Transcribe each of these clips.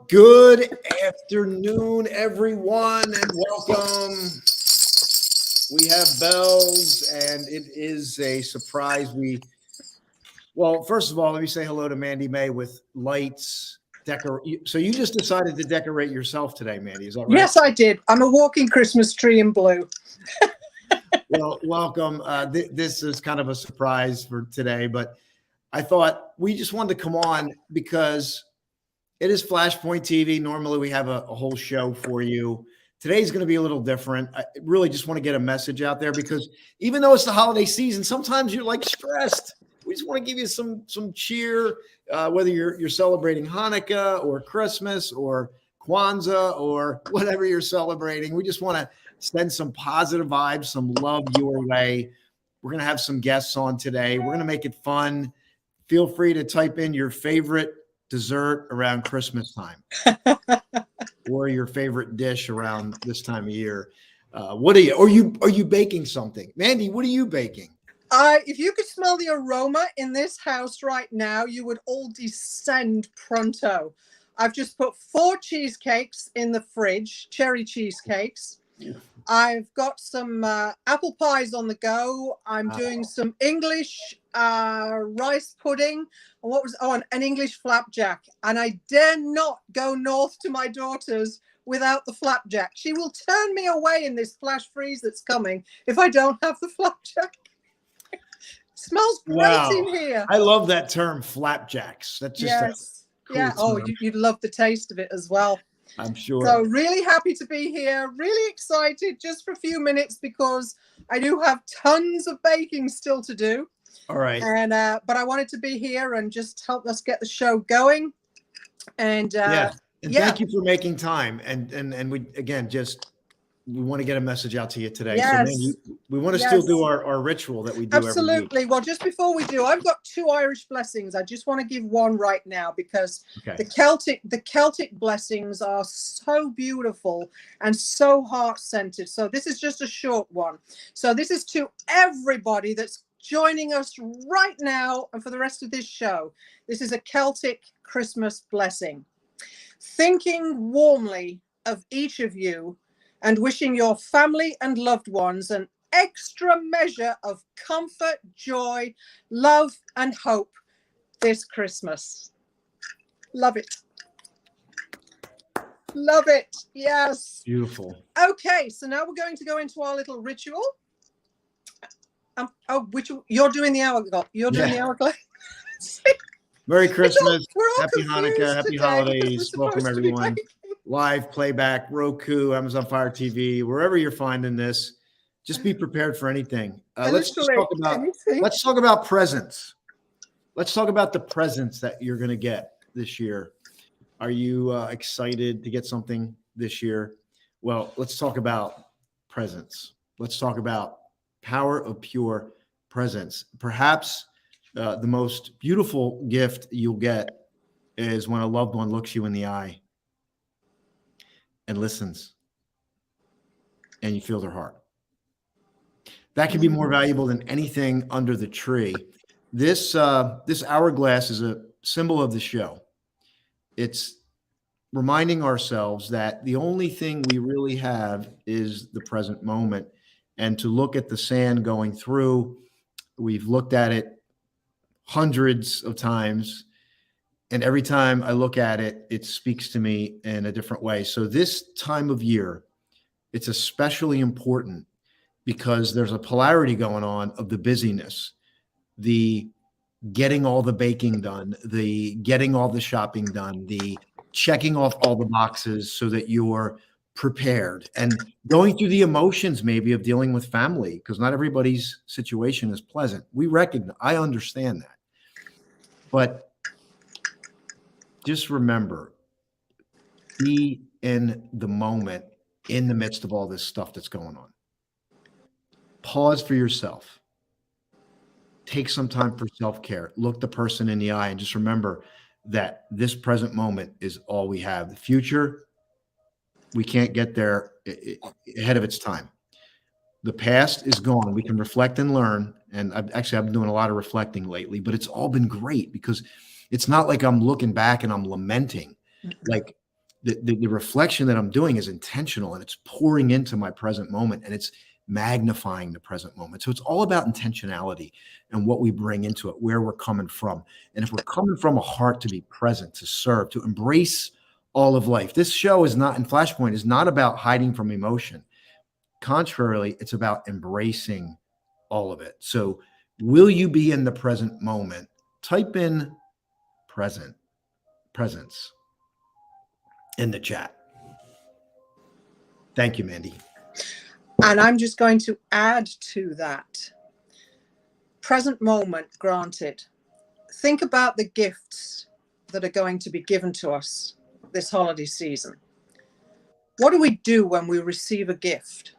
Good afternoon, everyone, and welcome. We have bells, and it is a surprise. Well, first of all, let me say hello to Mandy May with lights. So you just decided to decorate yourself today, Mandy, is that right? Yes, I did. I'm a walking Christmas tree in blue. Well, welcome. This is kind of a surprise for today, but I thought we just wanted to come on because it is Flashpoint TV. Normally we have a whole show for you. Today's going to be a little different. I really just want to get a message out there because even though it's the holiday season, sometimes you're like stressed. We just want to give you some cheer, whether you're celebrating Hanukkah or Christmas or Kwanzaa or whatever you're celebrating. We just want to send some positive vibes, some love your way. We're going to have some guests on today. We're going to make it fun. Feel free to type in your favorite dessert around Christmas time or your favorite dish around this time of year. What are you baking something? Mandy, what are you baking? If you could smell the aroma in this house right now, you would all descend pronto. I've just put 4 cheesecakes in the fridge, cherry cheesecakes. I've got some apple pies on the go. I'm doing some English rice pudding. And an English flapjack. And I dare not go north to my daughter's without the flapjack. She will turn me away in this flash freeze that's coming if I don't have the flapjack. Smells great in here. I love that term, flapjacks. That's just cool term. Oh, you'd love the taste of it as well. I'm sure. So really happy to be here. Really excited just for a few minutes because I do have tons of baking still to do. All right. And but I wanted to be here and just help us get the show going. And thank you for making time. And we again we want to get a message out to you today. Yes. So man, we want to still do our ritual that we do absolutely every week. Well, just before we do, I've got 2 Irish blessings. I just want to give one right now because the Celtic blessings are so beautiful and so heart-centered. So this is just a short one. So this is to everybody that's joining us right now and for the rest of this show. This is a Celtic Christmas blessing. Thinking warmly of each of you and wishing your family and loved ones an extra measure of comfort, joy, love, and hope this Christmas. Love it. Love it. Yes. Beautiful. Okay, so now we're going to go into our little ritual. You're doing the hourglass. You're doing the hourglass. Merry Christmas. We're all Happy Hanukkah. Happy holidays. Welcome, everyone. Live playback, Roku, Amazon Fire TV, wherever you're finding this, just be prepared for anything. Let's talk about presents. Let's talk about the presents that you're going to get this year. Are you excited to get something this year? Well, let's talk about presents. Let's talk about power of pure presents. Perhaps the most beautiful gift you'll get is when a loved one looks you in the eye and listens, and you feel their heart. That can be more valuable than anything under the tree. This hourglass is a symbol of the show. It's reminding ourselves that the only thing we really have is the present moment, and to look at the sand going through. We've looked at it hundreds of times. And every time I look at it, it speaks to me in a different way. So this time of year, it's especially important because there's a polarity going on of the busyness, the getting all the baking done, the getting all the shopping done, the checking off all the boxes so that you're prepared and going through the emotions maybe of dealing with family because not everybody's situation is pleasant. I understand that. But just remember, be in the moment in the midst of all this stuff that's going on. Pause for yourself. Take some time for self-care. Look the person in the eye and just remember that this present moment is all we have. The future, we can't get there ahead of its time. The past is gone. We can reflect and learn. And I've been doing a lot of reflecting lately, but it's all been great because it's not like I'm looking back and I'm lamenting. Like the reflection that I'm doing is intentional, and it's pouring into my present moment, and it's magnifying the present moment. So it's all about intentionality and what we bring into it, where we're coming from. And if we're coming from a heart to be present, to serve, to embrace all of life, this show is not, in Flashpoint, is not about hiding from emotion. Contrarily, it's about embracing all of it. So will you be in the present moment? Type in presence in the chat. Thank you, Mandy. And I'm just going to add to that. Present moment, granted. Think about the gifts that are going to be given to us this holiday season. What do we do when we receive a gift?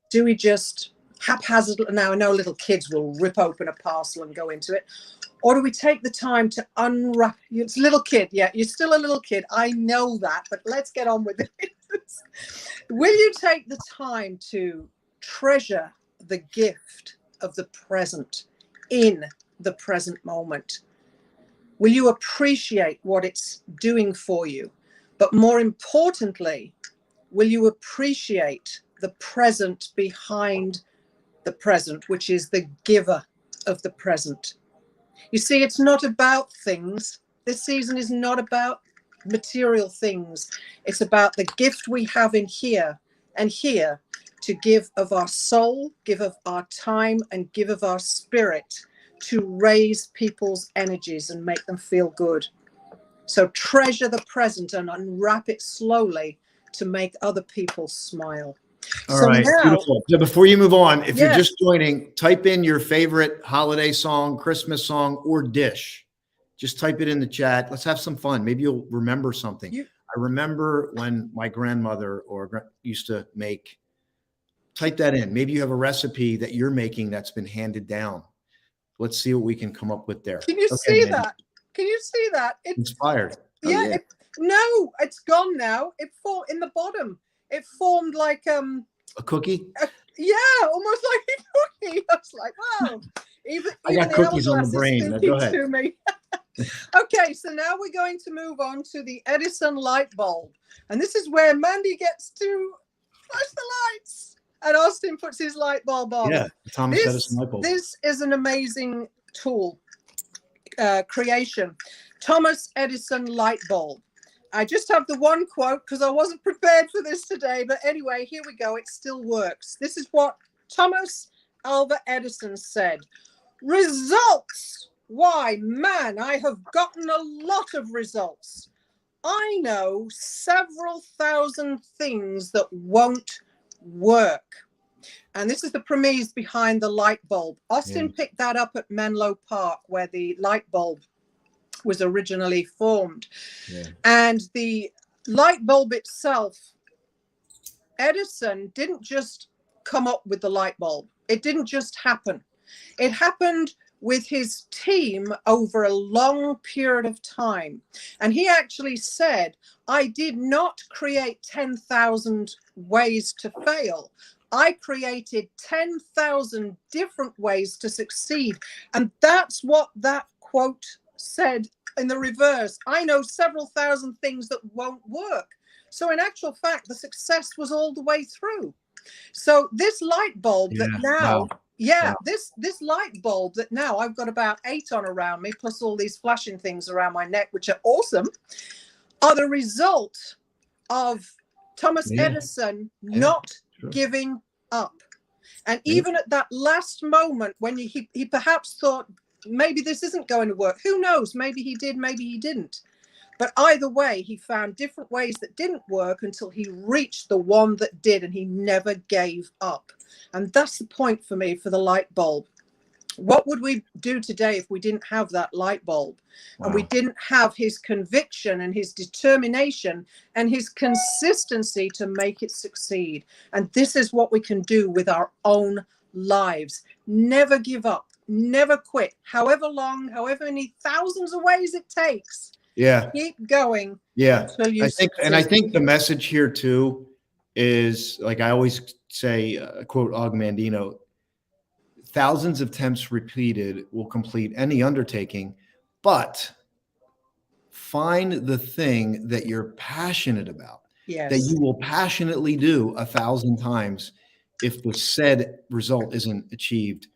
Do we just haphazardly, now I know little kids will rip open a parcel and go into it, or do we take the time to unwrap? It's a little kid, yeah, you're still a little kid, I know that, but let's get on with it. Will you take the time to treasure the gift of the present in the present moment? Will you appreciate what it's doing for you? But more importantly, will you appreciate the present behind the present, which is the giver of the present? You see, it's not about things. This season is not about material things. It's about the gift we have in here and here to give of our soul, give of our time, and give of our spirit to raise people's energies and make them feel good. So treasure the present and unwrap it slowly to make other people smile. All right, now, beautiful. So before you move on, if you're just joining, type in your favorite holiday song, Christmas song, or dish. Just type it in the chat. Let's have some fun. Maybe you'll remember something. I remember when my grandmother used to make. Type that in. Maybe you have a recipe that you're making that's been handed down. Let's see what we can come up with there. Can you see that? Can you see that? It's inspired. Yeah. No, it's gone now. It formed in the bottom. It formed like a cookie. Yeah, almost like a cookie. I was like, wow. I got cookies on the brain. Now, go ahead. To me. Okay, so now we're going to move on to the Edison light bulb, and this is where Mandy gets to flash the lights, and Austin puts his light bulb on. Yeah, Thomas Edison light bulb. This is an amazing tool creation. Thomas Edison light bulb. I just have the one quote because I wasn't prepared for this today, but anyway, here we go. It still works. This is what Thomas Alva Edison said. Results. Why, man, I have gotten a lot of results. I know several thousand things that won't work. And this is the premise behind the light bulb. Austin picked that up at Menlo Park, where the light bulb was originally formed. And the light bulb itself, Edison didn't just come up with the light bulb. It didn't just happen. It happened with his team over a long period of time. And he actually said, I did not create 10,000 ways to fail. I created 10,000 different ways to succeed. And that's what that quote said in the reverse. I know several thousand things that won't work. So in actual fact, the success was all the way through. So this light bulb that now, this light bulb that now I've got about 8 on around me, plus all these flashing things around my neck, which are awesome, are the result of Thomas Edison not giving up. And even at that last moment when he perhaps thought, maybe this isn't going to work. Who knows? Maybe he did, maybe he didn't. But either way, he found different ways that didn't work until he reached the one that did, and he never gave up. And that's the point for me for the light bulb. What would we do today if we didn't have that light bulb? And we didn't have his conviction and his determination and his consistency to make it succeed? And this is what we can do with our own lives. Never give up. Never quit. However long, however many thousands of ways it takes. Keep going. Until you succeed. I think the message here too is, like I always say, quote Og Mandino, thousands of attempts repeated will complete any undertaking, but find the thing that you're passionate about, yes, that you will passionately do 1,000 times if the said result isn't achieved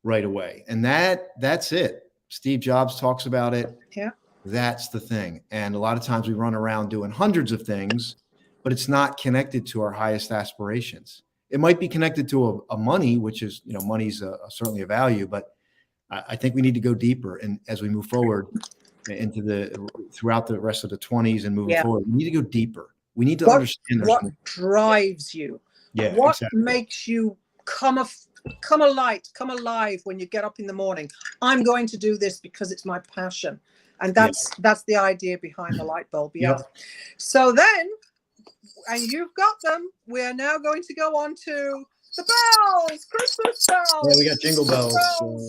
right away. And that's it. Steve Jobs talks about it. Yeah. That's the thing. And a lot of times we run around doing hundreds of things, but it's not connected to our highest aspirations. It might be connected to a money, which is, money's certainly a value, but I think we need to go deeper. And as we move forward throughout the rest of the 20s and moving forward, we need to go deeper. We need to understand what drives you. Yeah, what exactly. makes you come alive when you get up in the morning. I'm going to do this because it's my passion. And that's the idea behind the light bulb. Yeah. Yep. So then, and you've got them, we're now going to go on to the bells, Christmas bells. Yeah, we got jingle bells.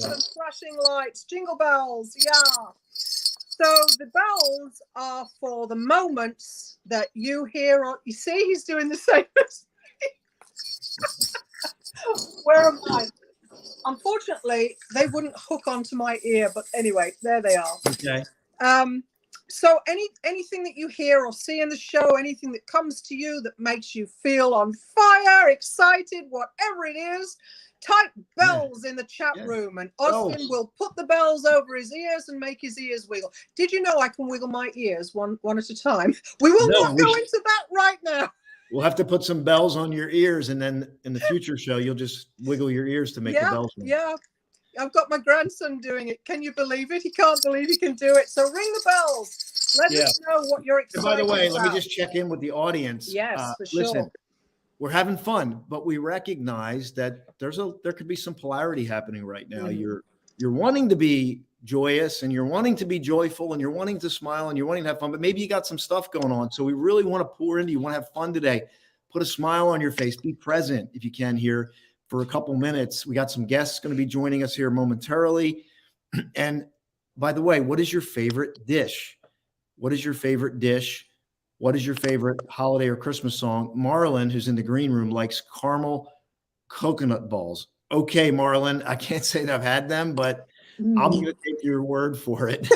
And flashing lights, jingle bells. Yeah. So the bells are for the moments that you hear, or you see, he's doing the same as me. Where am I? Unfortunately, they wouldn't hook onto my ear, but anyway, there they are. Okay. So anything that you hear or see in the show, anything that comes to you that makes you feel on fire, excited, whatever it is, type bells in the chat room, and Austin will put the bells over his ears and make his ears wiggle. Did you know I can wiggle my ears one at a time? We will not go into that right now. We'll have to put some bells on your ears, and then in the future show, you'll just wiggle your ears to make the bells ring. Yeah. I've got my grandson doing it. Can you believe it? He can't believe he can do it. So ring the bells. Let us know what you're excited about. By the way, let me just check in with the audience. Yes, for sure. Listen, we're having fun, but we recognize that there could be some polarity happening right now. Mm-hmm. You're wanting to be joyous, and you're wanting to be joyful, and you're wanting to smile, and you're wanting to have fun, but maybe you got some stuff going on. So we really want to pour into you. Want to have fun today. Put a smile on your face. Be present if you can here for a couple minutes. We got some guests going to be joining us here momentarily. And by the way, what is your favorite dish? What is your favorite dish? What is your favorite holiday or Christmas song? Marlon, who's in the green room, likes caramel coconut balls. Okay, Marlon, I can't say that I've had them, but I'm going to take your word for it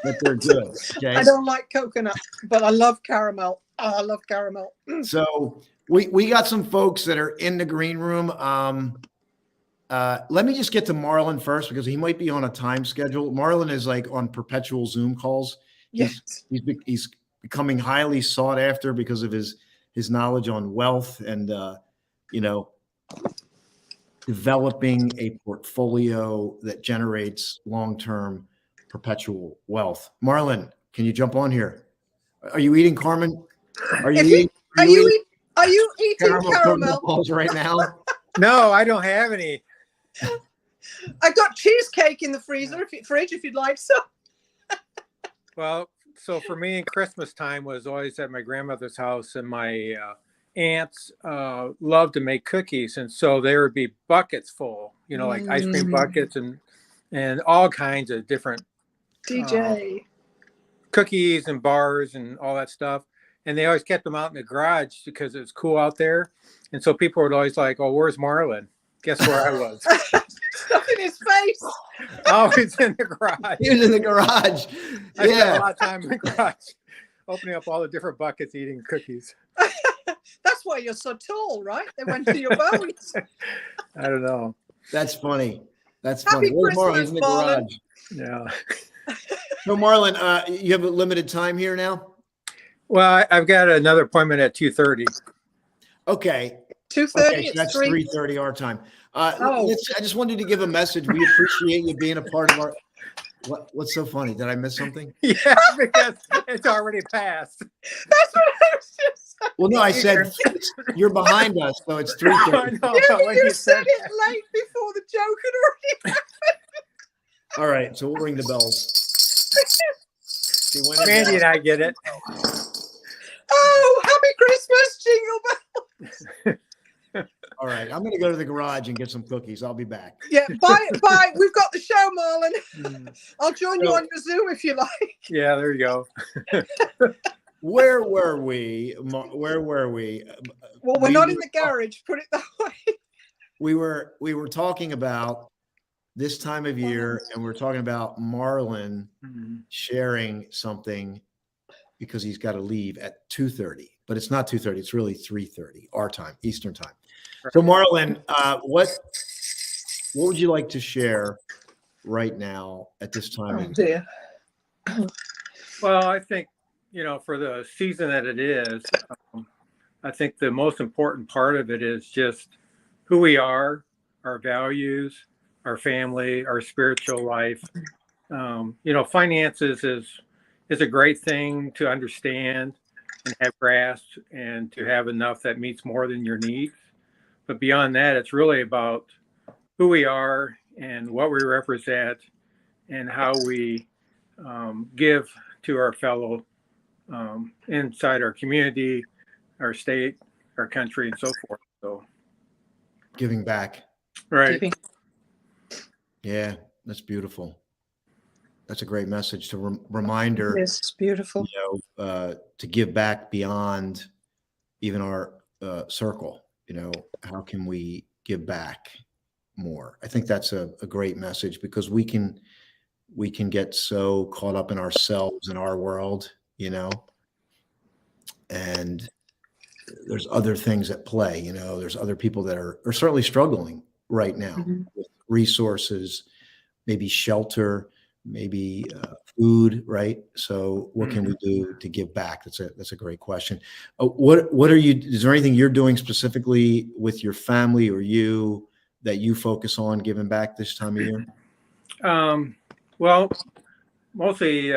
that they're good. Okay? I don't like coconut, but I love caramel. I love caramel. So we got some folks that are in the green room. Let me just get to Marlon first, because he might be on a time schedule. Marlon is like on perpetual Zoom calls. Yes. He's becoming highly sought after because of his knowledge on wealth and, developing a portfolio that generates long-term perpetual wealth. Marlon, can you jump on here? Are you eating, Carmen? Are you eating caramel balls right now? No, I don't have any. I've got cheesecake in the fridge if you'd like some. Well, so for me, Christmas time was always at my grandmother's house, and my aunts loved to make cookies, and so there would be buckets full, like ice cream buckets and all kinds of different cookies and bars and all that stuff. And they always kept them out in the garage because it was cool out there. And so people would always like, "Oh, where's Marlon?" Guess where I was? Stuff in his face. Always in the garage. He was in the garage. I spent a lot of time in the garage, opening up all the different buckets, eating cookies. That's why you're so tall, right? They went to your bones. I don't know. That's funny. That's Happy funny. Where's Marlon? He's in the Marlon. garage. Yeah. So Marlon, you have a limited time here now? Well, I've got another appointment at 2:30. Okay. 2:30. Okay, so that's 3:30 our time. I just wanted to give a message. We appreciate you being a part of our. What's so funny? Did I miss something? Yeah, because it's already passed. That's what I was just saying. Well, no, I said you're behind us, so it's 3:30. You said it late before the joke had already happened. All right, so we'll ring the bells. Randy and I get it. Oh, happy Christmas, jingle bells. All right, I'm going to go to the garage and get some cookies. I'll be back. Yeah, bye. We've got the show, Marlon. I'll join you on your Zoom if you like. Yeah, there you go. Where were we? Well, we're not in the garage. Put it that way. We were talking about this time of year, and we're talking about Marlon sharing something because he's got to leave at 2:30, but it's not 2:30. It's really 3:30 our time, Eastern time. So Marlon, what would you like to share right now at this time? Oh dear. Well, I think, for the season that it is, I think the most important part of it is just who we are, our values, our family, our spiritual life. Finances is a great thing to understand and have grasped and to have enough that meets more than your needs. But beyond that, it's really about who we are and what we represent and how we give to our fellow inside our community, our state, our country, and so forth. So giving back. Right. Yeah, that's beautiful. That's a great message to reminder. Yes, it's beautiful. To give back beyond even our circle. How can we give back more? I think that's a great message, because we can get so caught up in ourselves and our world, and there's other things at play. There's other people that are certainly struggling right now with resources, maybe shelter, maybe food, right? So what can we do to give back? That's a great question. Is there anything you're doing specifically with your family or you that you focus on giving back this time of year? Well, mostly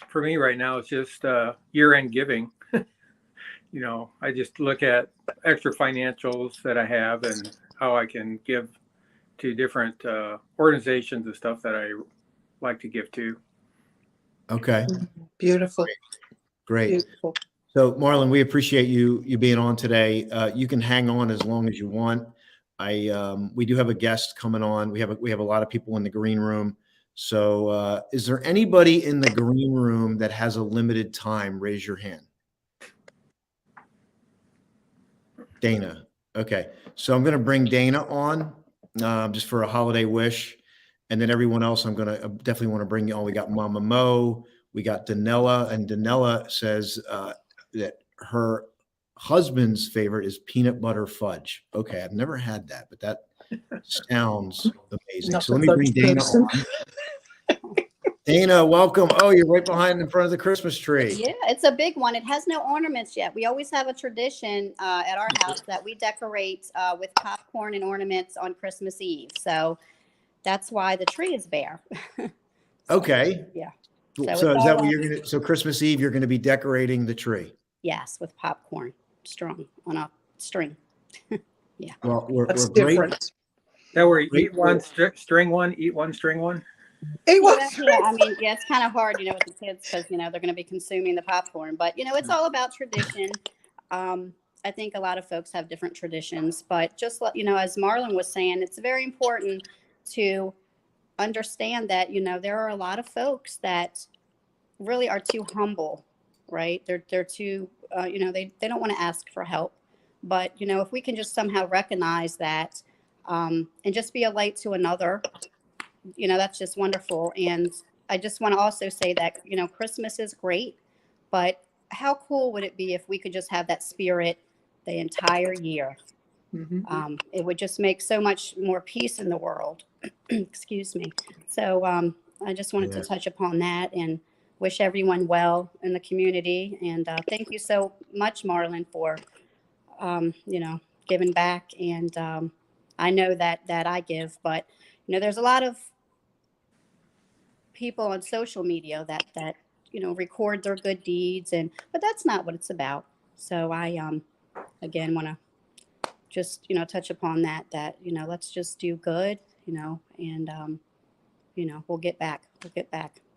for me right now, it's just year-end giving. I just look at extra financials that I have and how I can give to different organizations and stuff that I like to give to. Okay. Beautiful. Great. Beautiful. So Marlon, we appreciate you being on today. You can hang on as long as you want. We do have a guest coming on. We have a lot of people in the green room. So is there anybody in the green room that has a limited time? Raise your hand. Dana. Okay. So I'm going to bring Dana on just for a holiday wish. And then everyone else, I'm going to definitely want to bring you on. We got Mama Mo. We got Danella. And Danella says that her husband's favorite is peanut butter fudge. Okay. I've never had that, but that sounds amazing. So let me bring Dana on. Dana, welcome. Oh, you're right behind in front of the Christmas tree. Yeah, it's a big one. It has no ornaments yet. We always have a tradition at our house that we decorate with popcorn and ornaments on Christmas Eve. So that's why the tree is bare. Okay. Yeah. So is that what you're going to, so Christmas Eve, you're going to be decorating the tree? Yes, with popcorn strung on a string. Yeah. Well, we're different. Great. That where you eat one, string one, eat one, string one. It's kind of hard, with the kids because, they're going to be consuming the popcorn. But, it's all about tradition. I think a lot of folks have different traditions. But just, as Marlon was saying, it's very important to understand that, there are a lot of folks that really are too humble, right? They're too, they don't want to ask for help. But, if we can just somehow recognize that and just be a light to another, that's just wonderful. And I just want to also say that, Christmas is great, but how cool would it be if we could just have that spirit the entire year? It would just make so much more peace in the world. Excuse me. So I just wanted to touch upon that and wish everyone well in the community. And thank you so much, Marlon, for, giving back. And I know that I give, but, there's a lot of people on social media that record their good deeds, but that's not what it's about. So I again want to just touch upon that let's just do good, and we'll get back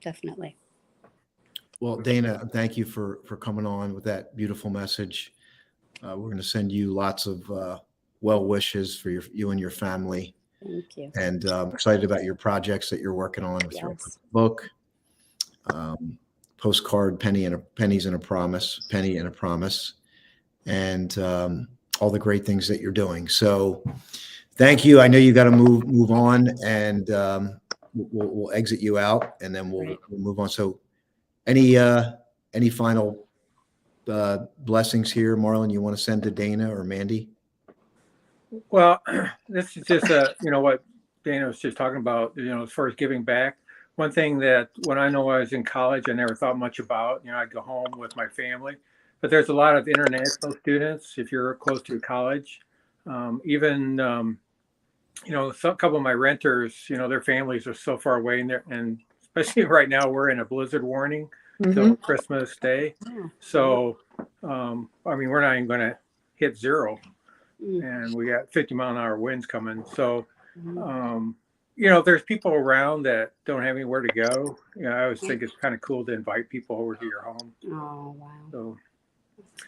definitely. Well, Dana, thank you for coming on with that beautiful message. We're going to send you lots of well wishes for you and your family. Thank you. And I'm excited about your projects that you're working on with your book, postcard, Penny and a Promise, and all the great things that you're doing. So thank you. I know you got to move on, and we'll exit you out, and then we'll move on. So any any final blessings here, Marlon, you want to send to Dana or Mandy? Well, this is just what Dana was just talking about, as far as giving back. One thing that when I was in college, I never thought much about, I'd go home with my family, but there's a lot of international students. If you're close to college, even, a couple of my renters, their families are so far away and especially right now we're in a blizzard warning till Christmas Day. So, we're not even going to hit zero. And we got 50-mile-an-hour winds coming. So, there's people around that don't have anywhere to go. I always think it's kind of cool to invite people over to your home. Oh, wow. So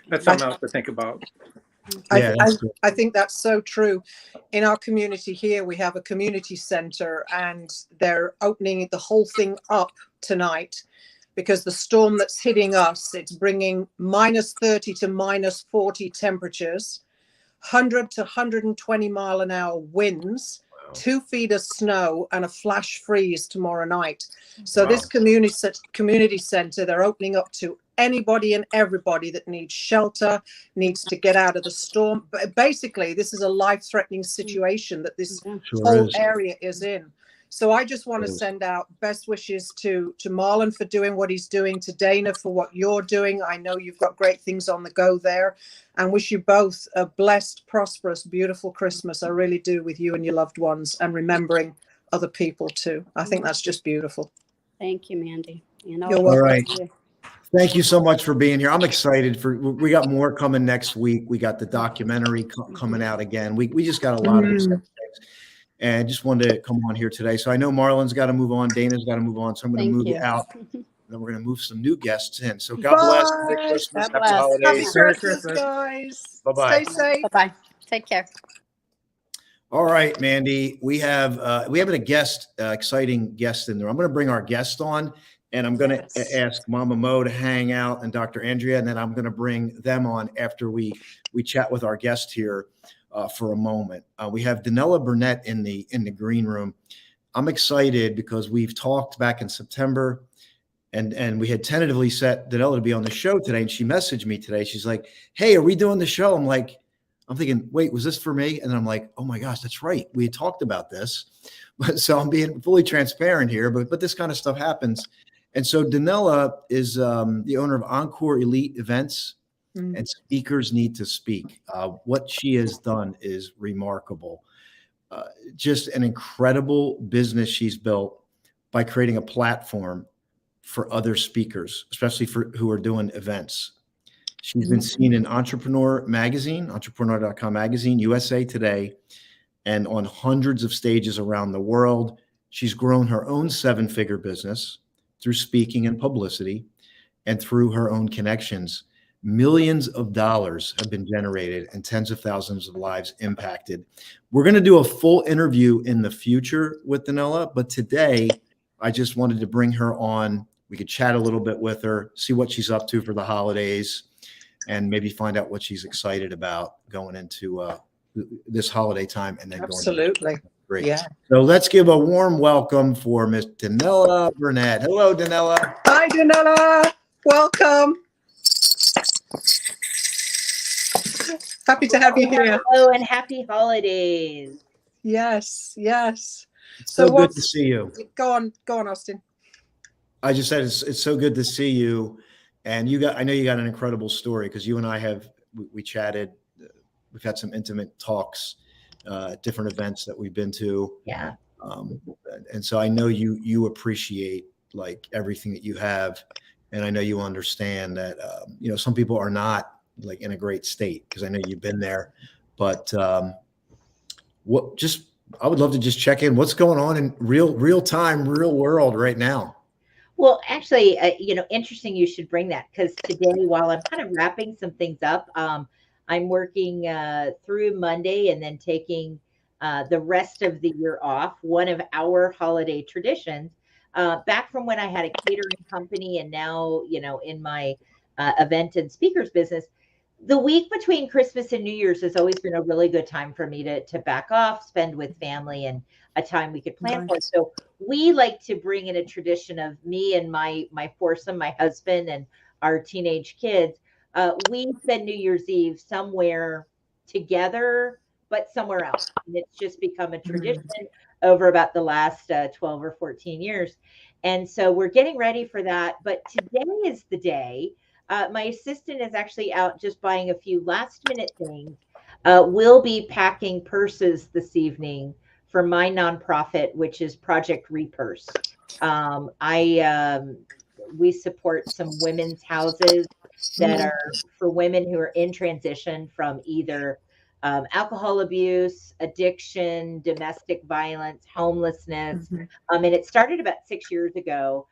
that's something else to think about. I think that's so true. In our community here, we have a community center, and they're opening the whole thing up tonight because the storm that's hitting us, it's bringing -30 to -40 temperatures. 100 to 120 mile an hour winds, 2 feet of snow, and a flash freeze tomorrow night. So this community center, they're opening up to anybody and everybody that needs shelter, needs to get out of the storm. But basically, this is a life-threatening situation that this whole area is in. So I just want to send out best wishes to Marlon for doing what he's doing, to Dana for what you're doing. I know you've got great things on the go there, and wish you both a blessed, prosperous, beautiful Christmas. I really do, with you and your loved ones, and remembering other people too. I think that's just beautiful. Thank you, Mandy. You're welcome. All right. Thank you so much for being here. I'm excited we got more coming next week. We got the documentary coming out again. We just got a lot of exciting things. And just wanted to come on here today. So I know Marlon's got to move on. Dana's got to move on. So I'm going to move it out. Then we're going to move some new guests in. So God bless. Merry Christmas. Happy holidays. Merry Christmas, guys. Bye-bye. Stay safe. Bye-bye. Take care. All right, Mandy. We have a guest, exciting guest in there. I'm going to bring our guest on, and I'm going to ask Mama Mo to hang out and Dr. Andrea, and then I'm going to bring them on after we chat with our guest here. For a moment. We have Danella Burnett in the green room. I'm excited because we've talked back in September and we had tentatively set Danella to be on the show today. And she messaged me today. She's like, "Hey, are we doing the show?" I'm thinking, wait, was this for me? And then I'm like, oh my gosh, that's right. We had talked about this. So I'm being fully transparent here, but this kind of stuff happens. And so Danella is the owner of Encore Elite Events. And speakers need to speak. What she has done is remarkable. Just an incredible business she's built by creating a platform for other speakers, especially for who are doing events. She's been seen in Entrepreneur Magazine, entrepreneur.com magazine, USA Today, and on hundreds of stages around the world. She's grown her own 7-figure business through speaking and publicity and through her own connections. Millions of dollars have been generated and tens of thousands of lives impacted. We're going to do a full interview in the future with Danella, but today I just wanted to bring her on. We could chat a little bit with her, see what she's up to for the holidays, and maybe find out what she's excited about going into this holiday time. And then absolutely. Great. Yeah. So let's give a warm welcome for Miss Danella Burnett. Hello, Danella. Hi, Danella. Welcome. Happy to have you here. Hello and happy holidays. Yes. It's so good to see you. Go on, Austin. I just said it's so good to see you, and I know you got an incredible story because you and I we chatted. We've had some intimate talks at different events that we've been to. Yeah. And so I know you appreciate like everything that you have, and I know you understand that some people are not like in a great state, because I know you've been there, but I would love to just check in. What's going on in real time, real world right now? Well, actually, interesting you should bring that, because today, while I'm kind of wrapping some things up, I'm working through Monday and then taking the rest of the year off. One of our holiday traditions, back from when I had a catering company and now, in my event and speakers business, the week between Christmas and New Year's has always been a really good time for me to back off, spend with family, and a time we could plan for. So we like to bring in a tradition of me and my foursome, my husband and our teenage kids, we spend New Year's Eve somewhere together, but somewhere else. And it's just become a tradition over about the last 12 or 14 years. And so we're getting ready for that. But today is the day. My assistant is actually out just buying a few last minute things. We'll be packing purses this evening for my nonprofit, which is Project Repurse. We support some women's houses that are for women who are in transition from either alcohol abuse, addiction, domestic violence, homelessness. And it started about 6 years ago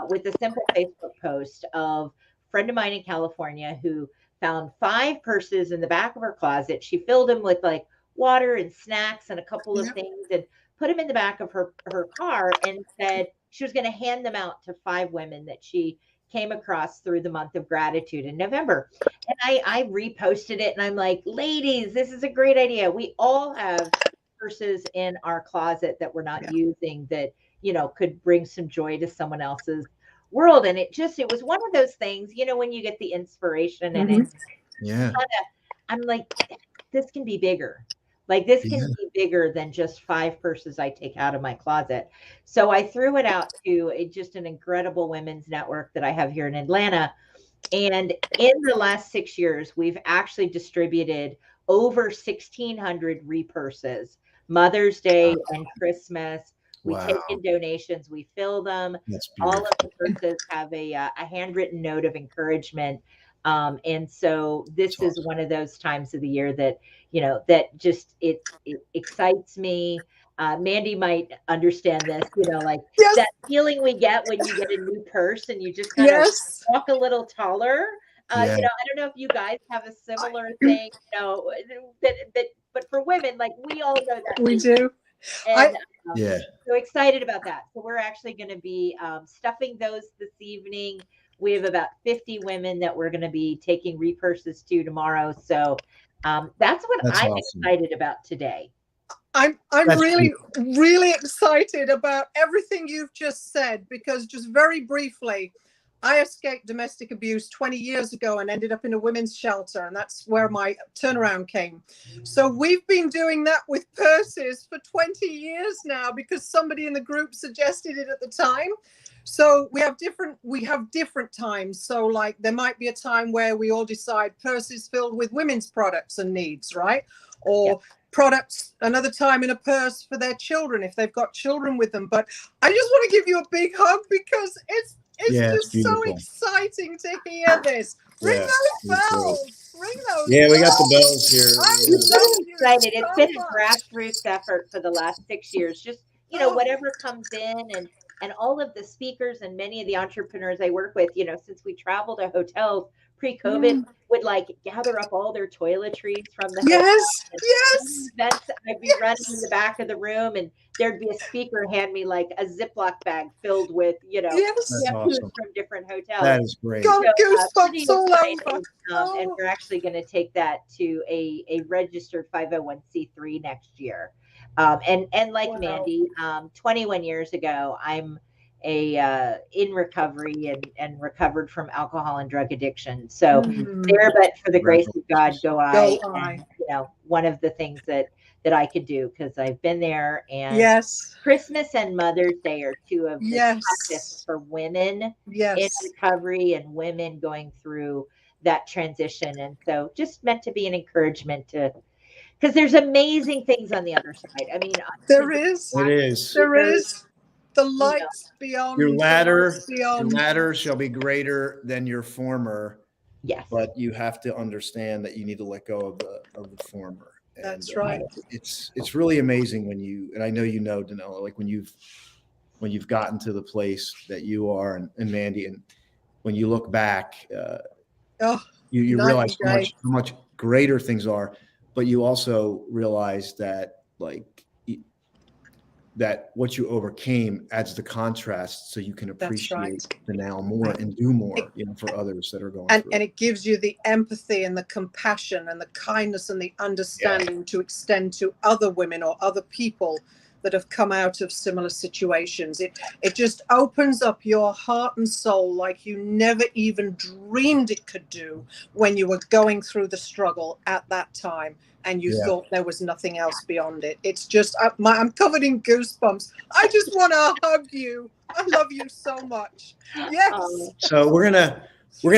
with a simple Facebook post of a friend of mine in California who found 5 purses in the back of her closet. She filled them with like water and snacks and a couple of things and put them in the back of her car and said she was going to hand them out to 5 women that she came across through the month of gratitude in November. And I reposted it and I'm like, ladies, this is a great idea. We all have purses in our closet that we're not using that, you know, could bring some joy to someone else's world. And it was one of those things, you know, when you get the inspiration and I'm like, this can be bigger. Like this can be bigger than just 5 purses I take out of my closet. So I threw it out to just an incredible women's network that I have here in Atlanta. And in the last 6 years, we've actually distributed over 1,600 repurses, Mother's Day and Christmas. We take in donations, we fill them. All of the purses have a handwritten note of encouragement. And so this is one of those times of the year that, you know, that just, it excites me. Mandy might understand this, you know, like that feeling we get when you get a new purse and you just kind of walk a little taller. You know, I don't know if you guys have a similar thing, you know, but for women, like we all know that. We do. And, so excited about that. So we're actually going to be stuffing those this evening. We have about 50 women that we're going to be taking repurses to tomorrow. So that's what I'm excited about today. I'm really excited about everything you've just said, because just very briefly, I escaped domestic abuse 20 years ago and ended up in a women's shelter, and that's where my turnaround came. So we've been doing that with purses for 20 years now because somebody in the group suggested it at the time. So we have different times. So like there might be a time where we all decide purses filled with women's products and needs, right? Or products another time in a purse for their children if they've got children with them. But I just want to give you a big hug because it's just so exciting to hear this. Ring those bells. Ring those bells. We got the bells here. I'm so excited. It's been a grassroots effort for the last 6 years. Just, you know, whatever comes in and all of the speakers and many of the entrepreneurs I work with, you know, since we travel to hotels pre-COVID, would like gather up all their toiletries from the events. I'd be running in the back of the room and there'd be a speaker hand me like a Ziploc bag filled with, you know, shampoos from different hotels. That is great. Goosebumps all over. And we're actually going to take that to a registered 501c3 next year. And like Mandy, 21 years ago, I'm in recovery and recovered from alcohol and drug addiction. So there, but for the grace of God, go I. And, you know, one of the things that I could do because I've been there. And Christmas and Mother's Day are two of the toughest for women in recovery and women going through that transition. And so just meant to be an encouragement to. Because there's amazing things on the other side. I mean, there is. The lights beyond. Your latter shall be greater than your former. Yes. But you have to understand that you need to let go of the former. And, that's right. It's really amazing when you, and I know you know, Danella, like when you've gotten to the place that you are and Mandy, and when you look back, you realize how much greater things are. But you also realize that that what you overcame adds the contrast, so you can appreciate the now more and do more, you know, for others that are going through. And it gives you the empathy and the compassion and the kindness and the understanding to extend to other women or other people that have come out of similar situations. It just opens up your heart and soul like you never even dreamed it could do when you were going through the struggle at that time and you thought there was nothing else beyond it. It's just, I'm covered in goosebumps. I just want to hug you. I love you so much. Yes. So we're gonna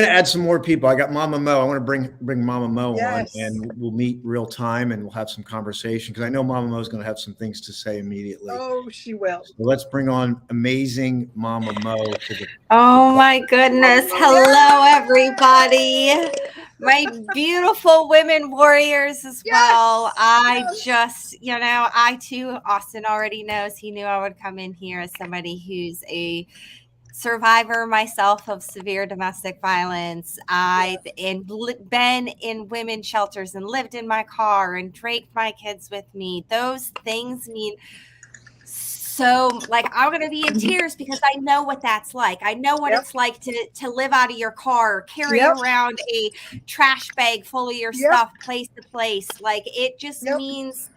add some more people. I got Mama Mo. I want to bring Mama Mo on, and we'll meet real time and we'll have some conversation, because I know Mama Mo is going to have some things to say immediately. Oh, she will. So let's bring on amazing Mama Mo to the. Oh my goodness! Hello, everybody. My beautiful women warriors as well. I just, I too, Austin already knows. He knew I would come in here as somebody who's a survivor myself of severe domestic violence. I've been in women's shelters and lived in my car and draped my kids with me. Those things mean so, like, I'm going to be in tears because I know what that's like. I know what it's like to live out of your car, carry around a trash bag full of your stuff place to place. Like, it just means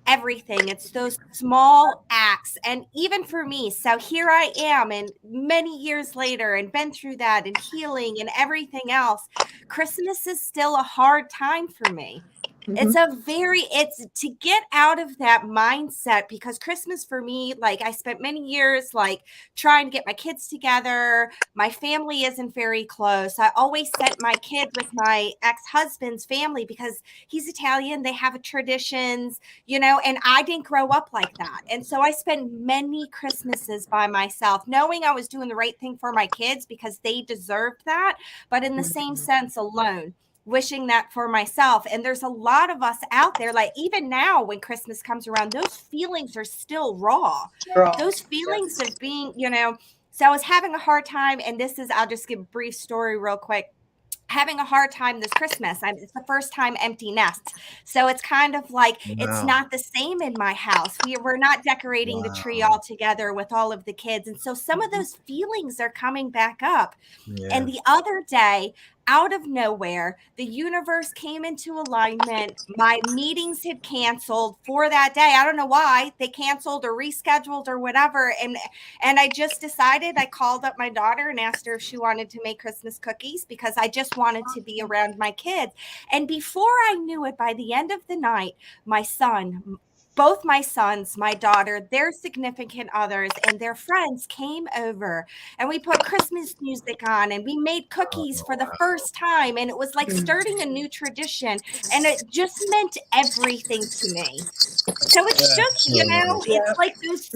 everything. It's those small acts. And even for me, so here I am, and many years later, and been through that and healing and everything else, Christmas is still a hard time for me. It's to get out of that mindset, because Christmas for me, like, I spent many years like trying to get my kids together. My family isn't very close. I always sent my kid with my ex-husband's family because he's Italian. They have traditions, and I didn't grow up like that. And so I spent many Christmases by myself, knowing I was doing the right thing for my kids because they deserved that, but in the same sense alone, wishing that for myself. And there's a lot of us out there, like, even now when Christmas comes around, those feelings are still raw. Those feelings of being, so I was having a hard time. And I'll just give a brief story real quick. Having a hard time this Christmas. It's the first time empty nest. So it's kind of like, it's not the same in my house. We're not decorating the tree all together with all of the kids. And so some of those feelings are coming back up. And the other day, out of nowhere, the universe came into alignment. My meetings had canceled for that day. I don't know why they canceled or rescheduled or whatever. And I just decided, I called up my daughter and asked her if she wanted to make Christmas cookies, because I just wanted to be around my kids. And before I knew it, by the end of the night, both my sons, my daughter, their significant others, and their friends came over, and we put Christmas music on, and we made cookies for the first time. And it was like starting a new tradition, and it just meant everything to me. So it's just, it's like those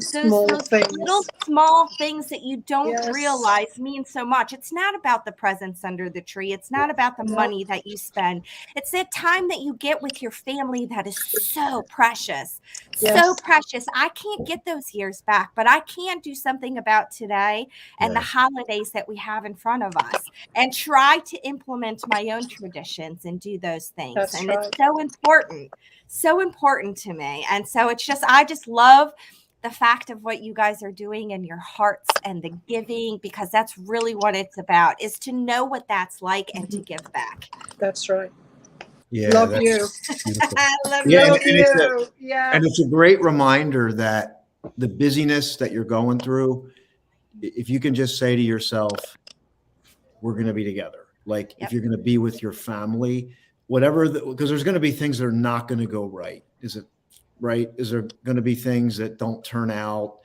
little small things that you don't realize mean so much. It's not about the presents under the tree. It's not about the money that you spend. It's that time that you get with your family that is so precious. So precious. I can't get those years back, but I can do something about today and the holidays that we have in front of us, and try to implement my own traditions and do those things. It's so important to me. And so I just love the fact of what you guys are doing and your hearts and the giving, because that's really what it's about, is to know what that's like and to give back. That's right. Yeah, love you. I love you. And it's a great reminder that the busyness that you're going through, if you can just say to yourself, we're going to be together. Like, if you're going to be with your family, whatever, because there's going to be things that are not going to go right. Is it right? Is there going to be things that don't turn out?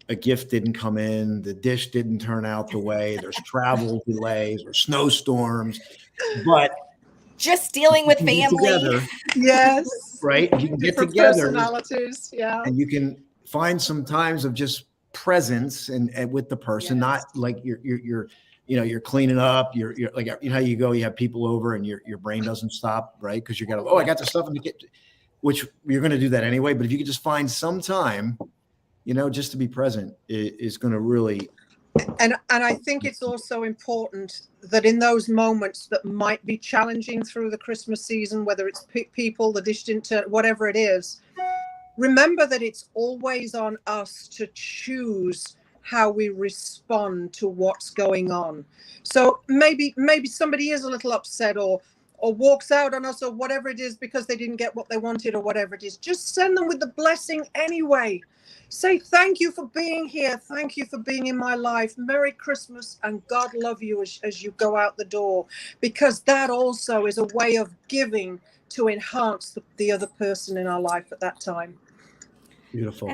A gift didn't come in, the dish didn't turn out the way, there's travel delays or snowstorms, but just dealing with family. Right? You can get together, personalities, and you can find some times of just presence and with the person, not like you're cleaning up, you're like, how you go, you have people over and your brain doesn't stop, right? Because you got I got the stuff in the kitchen, which you're going to do that anyway. But if you could just find some time, just to be present is going to really. And I think it's also important that in those moments that might be challenging through the Christmas season, whether it's people, the dish didn't turn, whatever it is, remember that it's always on us to choose how we respond to what's going on. So maybe somebody is a little upset or or walks out on us or whatever it is because they didn't get what they wanted or whatever it is, just send them with the blessing anyway. Say, thank you for being here. Thank you for being in my life. Merry Christmas and God love you as you go out the door, because that also is a way of giving to enhance the other person in our life at that time. Beautiful.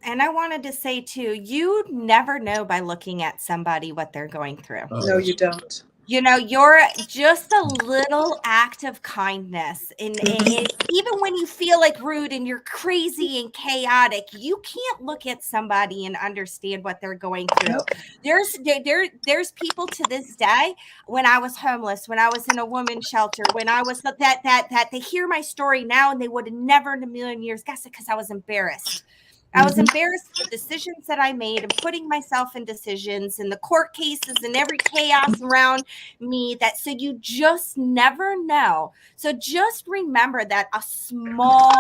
And I wanted to say too, you never know by looking at somebody what they're going through. No, you don't. You know, you're just a little act of kindness. And even when you feel like rude and you're crazy and chaotic, you can't look at somebody and understand what they're going through. There's people to this day, when I was homeless, when I was in a women's shelter, when I was that they hear my story now and they would have never in a million years guessed it, because I was embarrassed. I was embarrassed for the decisions that I made and putting myself in decisions and the court cases and every chaos around me. So you just never know. So just remember that a small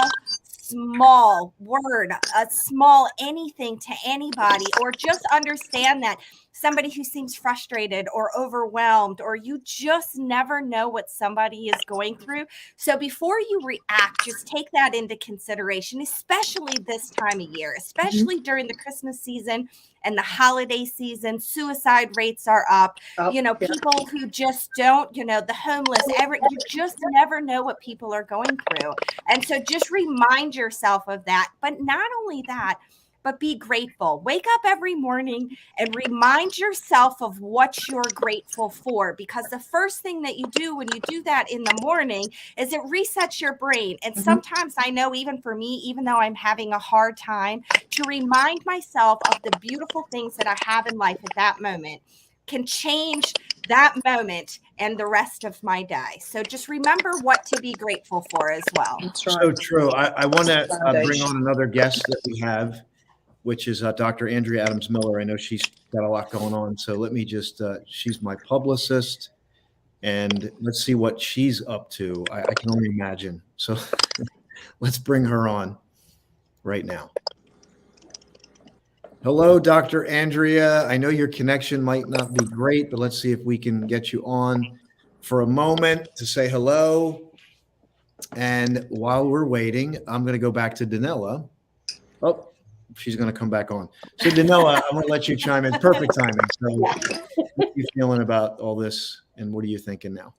word, a small anything to anybody, or just understand that somebody who seems frustrated or overwhelmed, or you just never know what somebody is going through. So before you react, just take that into consideration, especially this time of year, especially during the Christmas season and the holiday season. Suicide rates are up. People who just don't, the homeless, you just never know what people are going through. And so just remind yourself of that. But not only that, but be grateful. Wake up every morning and remind yourself of what you're grateful for, because the first thing that you do when you do that in the morning is it resets your brain. And sometimes I know, even for me, even though I'm having a hard time, to remind myself of the beautiful things that I have in life at that moment can change that moment and the rest of my day. So just remember what to be grateful for as well. That's right. So true. I want to bring on another guest that we have, which is Dr. Andrea Adams-Miller. I know she's got a lot going on. So let me just, she's my publicist, and let's see what she's up to. I can only imagine. So let's bring her on right now. Hello, Dr. Andrea. I know your connection might not be great, but let's see if we can get you on for a moment to say hello. And while we're waiting, I'm going to go back to Danella. Oh, she's going to come back on. So Danella, I'm going to let you chime in. Perfect timing. So what are you feeling about all this, and what are you thinking now?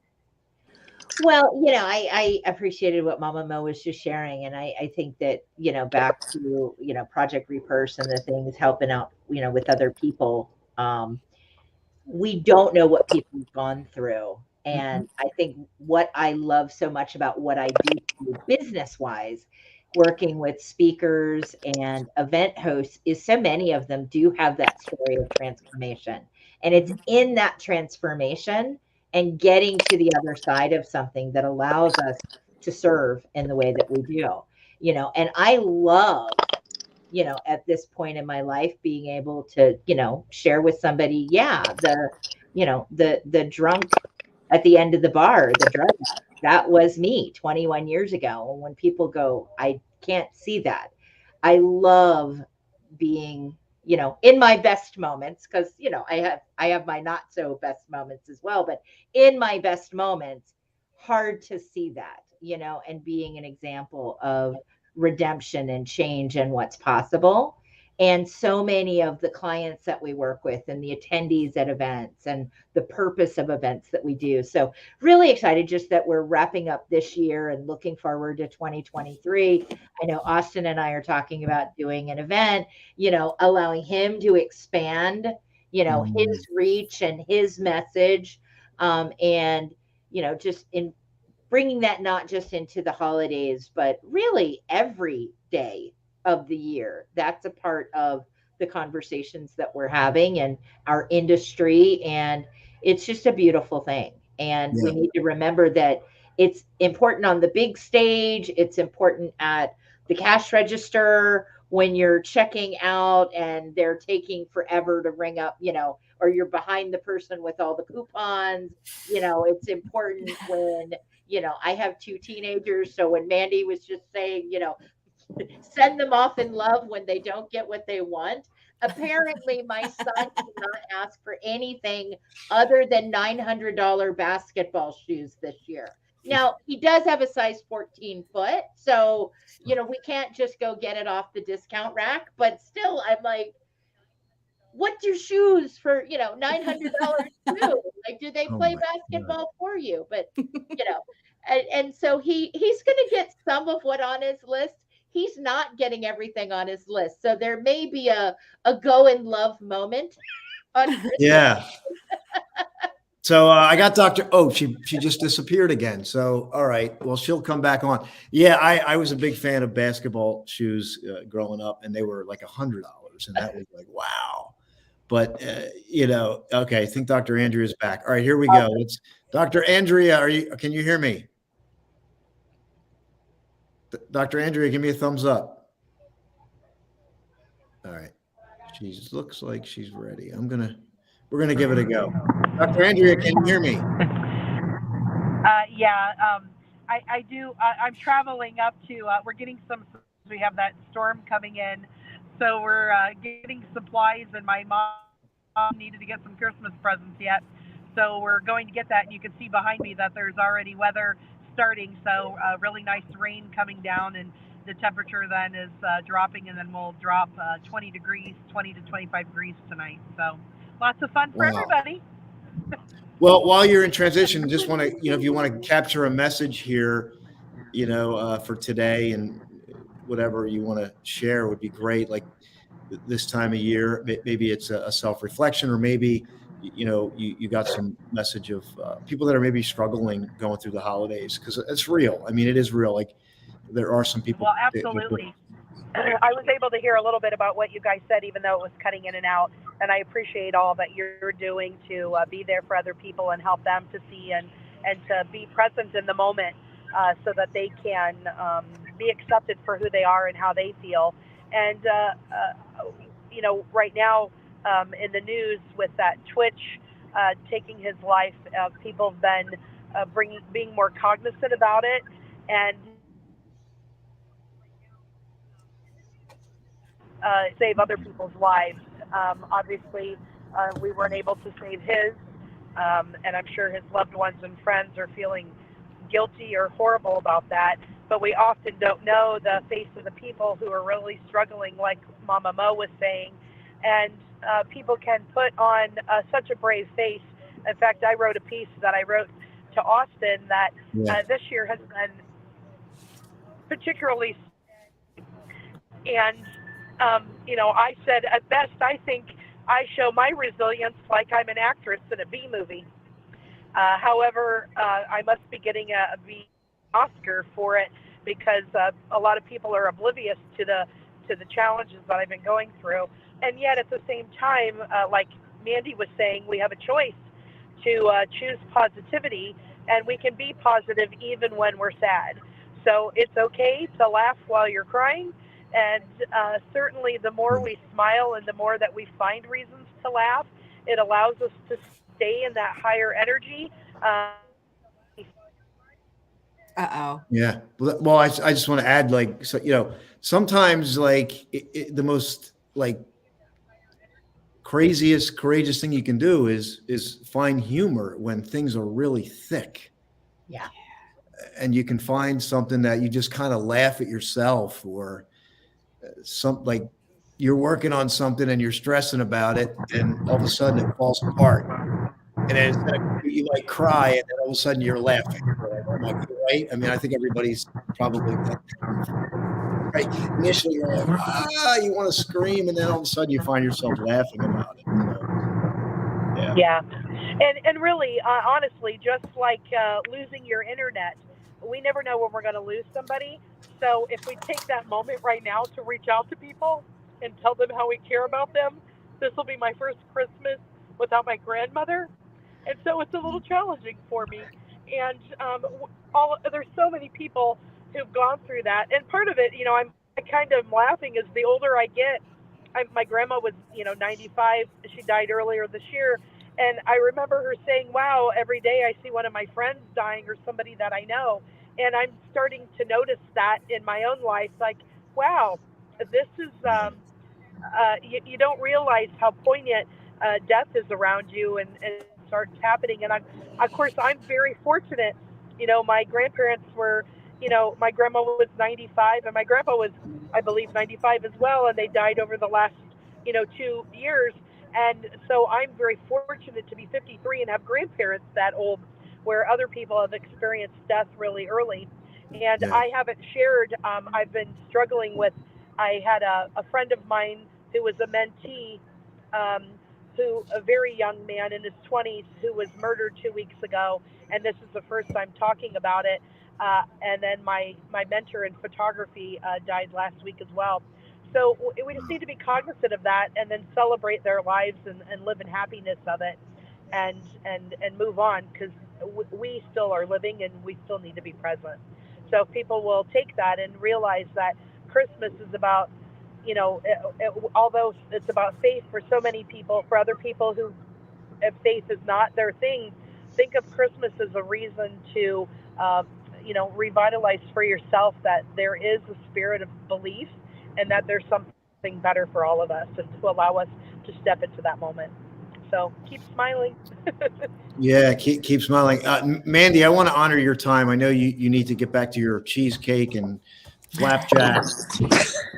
Well, I appreciated what Mama Mo was just sharing. And I think that, back to, Project Repurse and the things helping out, with other people. We don't know what people have gone through. And I think what I love so much about what I do business wise, working with speakers and event hosts, is so many of them do have that story of transformation. And it's in that transformation and getting to the other side of something that allows us to serve in the way that we do, and I love, at this point in my life, being able to, share with somebody, the drunk at the end of the bar, the drug addict, that was me 21 years ago. And when people go, I can't see that. I love being, in my best moments, because, I have my not so best moments as well, but in my best moments, hard to see that, and being an example of redemption and change and what's possible. And so many of the clients that we work with and the attendees at events and the purpose of events that we do. So really excited just that we're wrapping up this year and looking forward to 2023. I know Austin and I are talking about doing an event, allowing him to expand, his reach and his message. And, just in bringing that not just into the holidays, but really every day of the year. That's a part of the conversations that we're having in our industry. And it's just a beautiful thing. And we need to remember that it's important on the big stage. It's important at the cash register when you're checking out and they're taking forever to ring up, or you're behind the person with all the coupons. It's important when, I have 2 teenagers. So when Mandy was just saying, send them off in love when they don't get what they want. Apparently, my son did not ask for anything other than $900 basketball shoes this year. Now, he does have a size 14 foot. So, we can't just go get it off the discount rack. But still, I'm like, what's your shoes for, $900 too? Like, do they play basketball for you? But, and so he's going to get some of what on his list. He's not getting everything on his list. So there may be a go in love moment on Christmas. Yeah. So I got Dr. Oh, she just disappeared again. So, all right. Well, she'll come back on. Yeah, I was a big fan of basketball shoes growing up, and they were like $100. And that was like, wow. But, okay. I think Dr. Andrea is back. All right, here we go. It's Dr. Andrea. Can you hear me? Dr. Andrea, give me a thumbs up. All right. She looks like she's ready. We're going to give it a go. Dr. Andrea, can you hear me? Yeah, I do. I'm traveling up to, we're getting we have that storm coming in. So we're getting supplies, and my mom needed to get some Christmas presents yet. So we're going to get that. And you can see behind me that there's already weather starting. So really nice rain coming down, and the temperature then is dropping, and then we'll drop 20 to 25 degrees tonight. So lots of fun for everybody. Well, while you're in transition, just want to, if you want to capture a message here, for today and whatever you want to share would be great. Like this time of year, maybe it's a self-reflection, or maybe, you got some message of people that are maybe struggling going through the holidays, because it's real. I mean, it is real. Like there are some people. Well, absolutely. I was able to hear a little bit about what you guys said, even though it was cutting in and out. And I appreciate all that you're doing to be there for other people and help them to see and to be present in the moment so that they can be accepted for who they are and how they feel. And, right now in the news with that Twitch taking his life, people have been being more cognizant about it. And save other people's lives. Obviously, we weren't able to save his, and I'm sure his loved ones and friends are feeling guilty or horrible about that. But we often don't know the face of the people who are really struggling, like Mama Mo was saying. And people can put on such a brave face. In fact, I wrote a piece that I wrote to Austin that this year has been particularly, and I said, at best, I think I show my resilience like I'm an actress in a B movie. However, I must be getting a B Oscar for it, because a lot of people are oblivious to the challenges that I've been going through. And yet at the same time, like Mandy was saying, we have a choice to choose positivity, and we can be positive even when we're sad. So it's okay to laugh while you're crying. And certainly the more we smile and the more that we find reasons to laugh, it allows us to stay in that higher energy. Yeah. Well, I just want to add, like, so, sometimes like the most like craziest, courageous thing you can do is find humor when things are really thick. Yeah. And you can find something that you just kind of laugh at yourself, or like you're working on something and you're stressing about it, and all of a sudden it falls apart, and then you like cry, and then all of a sudden you're laughing. Like, oh my God, right? I mean, I think everybody's probably right. Initially you're like, you want to scream, and then all of a sudden you find yourself laughing about it. Yeah. And really, honestly, just like losing your internet, we never know when we're going to lose somebody. So if we take that moment right now to reach out to people and tell them how we care about them, this will be my first Christmas without my grandmother. And so it's a little challenging for me. And there's so many people who've gone through that. And part of it, I kind of laughing as the older I get. My grandma was, 95. She died earlier this year. And I remember her saying, wow, every day I see one of my friends dying or somebody that I know. And I'm starting to notice that in my own life, like, wow, this is, you don't realize how poignant death is around you, and it starts happening. And of course, I'm very fortunate my grandparents were, my grandma was 95 and my grandpa was, I believe, 95 as well, and they died over the last, 2 years. And so I'm very fortunate to be 53 and have grandparents that old, where other people have experienced death really early. And Yeah. I haven't shared, I've been struggling with, I had a friend of mine who was a mentee, a very young man in his 20s who was murdered 2 weeks ago. And this is the first time talking about it. And then my mentor in photography died last week as well. So we just need to be cognizant of that and then celebrate their lives and live in happiness of it and move on, because we still are living and we still need to be present. So if people will take that and realize that Christmas is about, although it's about faith for so many people, for other people who if faith is not their thing, think of Christmas as a reason to, revitalize for yourself that there is a spirit of belief and that there's something better for all of us, and to allow us to step into that moment. So keep smiling. Yeah, keep smiling. Mandy, I want to honor your time. I know you need to get back to your cheesecake and flapjacks,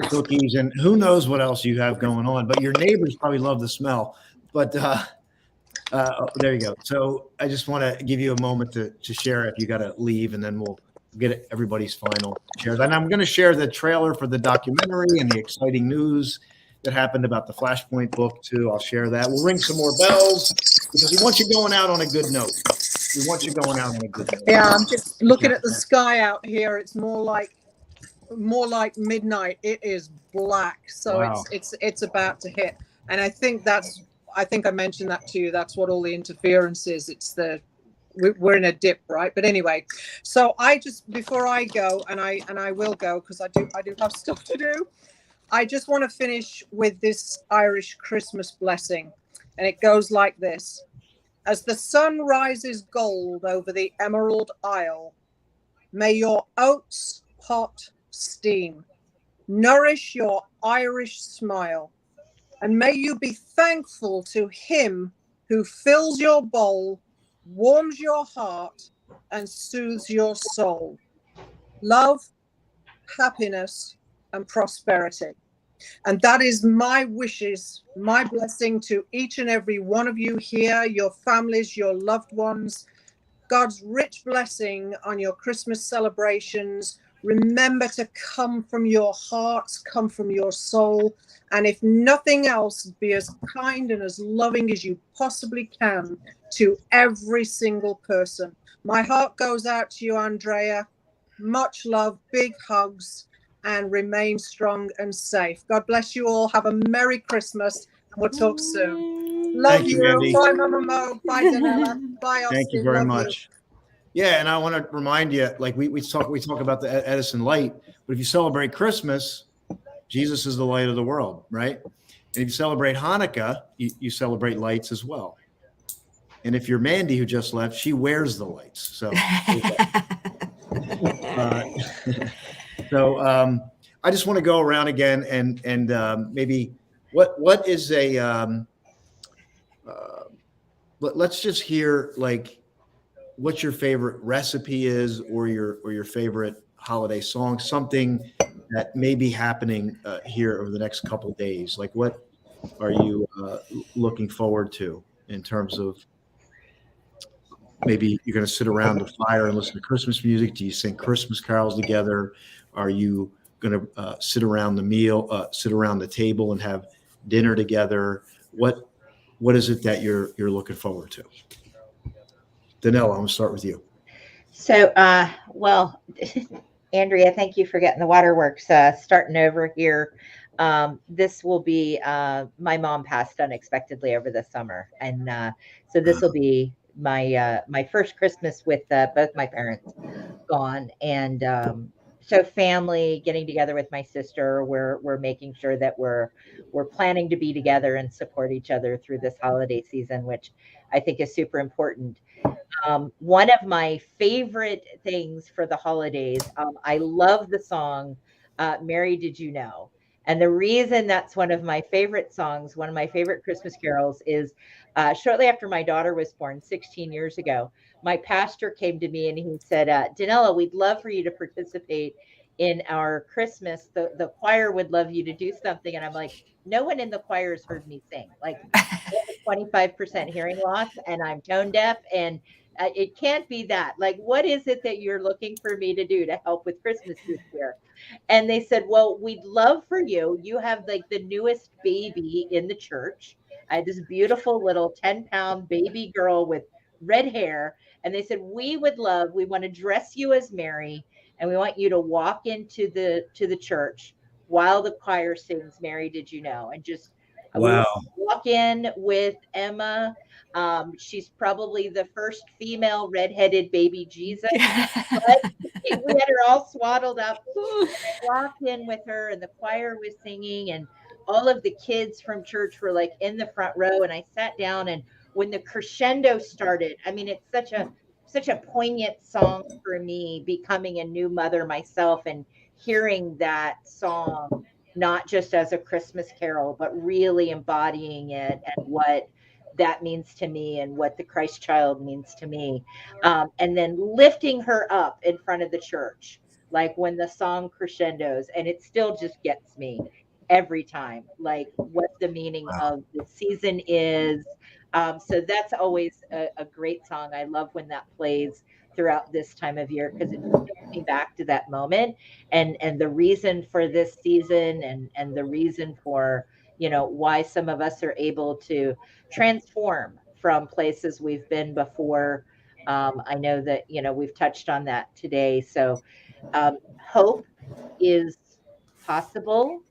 cookies, and who knows what else you have going on. But your neighbors probably love the smell. But there you go. So I just want to give you a moment to share if you got to leave, and then we'll get everybody's final shares. And I'm going to share the trailer for the documentary and the exciting news that happened about the Flashpoint book too. I'll share that. We'll ring some more bells because we want you going out on a good note. We want you going out on a good note. Yeah, I'm just looking at the sky out here. It's more like midnight. It is black, so Wow. it's about to hit. And I think I mentioned that to you. That's what all the interference is. We're in a dip, right? But anyway, so before I go, and I will go because I do have stuff to do. I just want to finish with this Irish Christmas blessing, and it goes like this: as the sun rises gold over the Emerald Isle, may your oats pot steam nourish your Irish smile, and may you be thankful to him who fills your bowl, warms your heart, and soothes your soul. Love, happiness, and prosperity. And that is my wishes, my blessing to each and every one of you here, your families, your loved ones. God's rich blessing on your Christmas celebrations. Remember to come from your hearts, come from your soul. And if nothing else, be as kind and as loving as you possibly can to every single person. My heart goes out to you, Andrea. Much love, big hugs, and remain strong and safe. God bless you all. Have a Merry Christmas, and we'll talk soon. Love you. Mandy. Bye, Mama Mo. Bye, Danella. Bye, Austin. Thank you very Love much. Yeah, and I want to remind you, like we talk about the Edison light, but if you celebrate Christmas, Jesus is the light of the world, right? And if you celebrate Hanukkah, you celebrate lights as well. And if you're Mandy, who just left, she wears the lights. So, I just want to go around again and maybe what is a let's just hear like what your favorite recipe is, or your favorite holiday song, something that may be happening here over the next couple of days. Like, what are you looking forward to in terms of maybe you're going to sit around the fire and listen to Christmas music? Do you sing Christmas carols together? Are you going to sit around the table and have dinner together? What is it that you're looking forward to? Danella, I'm going to start with you. So, well, Andrea, thank you for getting the waterworks starting over here. This will be, my mom passed unexpectedly over the summer. And so this will be my first Christmas with both my parents gone. And so family getting together with my sister, we're making sure that we're planning to be together and support each other through this holiday season, which I think is super important. One of my favorite things for the holidays, I love the song, Mary Did You Know? And the reason that's one of my favorite songs, one of my favorite Christmas carols, is shortly after my daughter was born 16 years ago, my pastor came to me and he said, Danella, we'd love for you to participate in our Christmas. The choir would love you to do something. And I'm like, no one in the choir has heard me sing. Like, I have a 25% hearing loss and I'm tone deaf, and it can't be that. Like, what is it that you're looking for me to do to help with Christmas this year? And they said, well, we'd love for you. You have like the newest baby in the church. I had this beautiful little 10-pound baby girl with red hair. And they said, we want to dress you as Mary, and we want you to walk into the church while the choir sings Mary Did You Know? And just wow. Walk in with Emma. She's probably the first female redheaded baby Jesus. But we had her all swaddled up. I walked in with her, and the choir was singing, and all of the kids from church were like in the front row. And I sat down, and when the crescendo started, I mean, it's such a poignant song for me, becoming a new mother myself and hearing that song, not just as a Christmas carol, but really embodying it and what that means to me and what the Christ child means to me. And then lifting her up in front of the church, like when the song crescendos, and it still just gets me every time, like what the meaning of the season is. So that's always a great song. I love when that plays throughout this time of year, because it takes me back to that moment and the reason for this season, and the reason for, why some of us are able to transform from places we've been before. I know that, we've touched on that today. So hope is possible,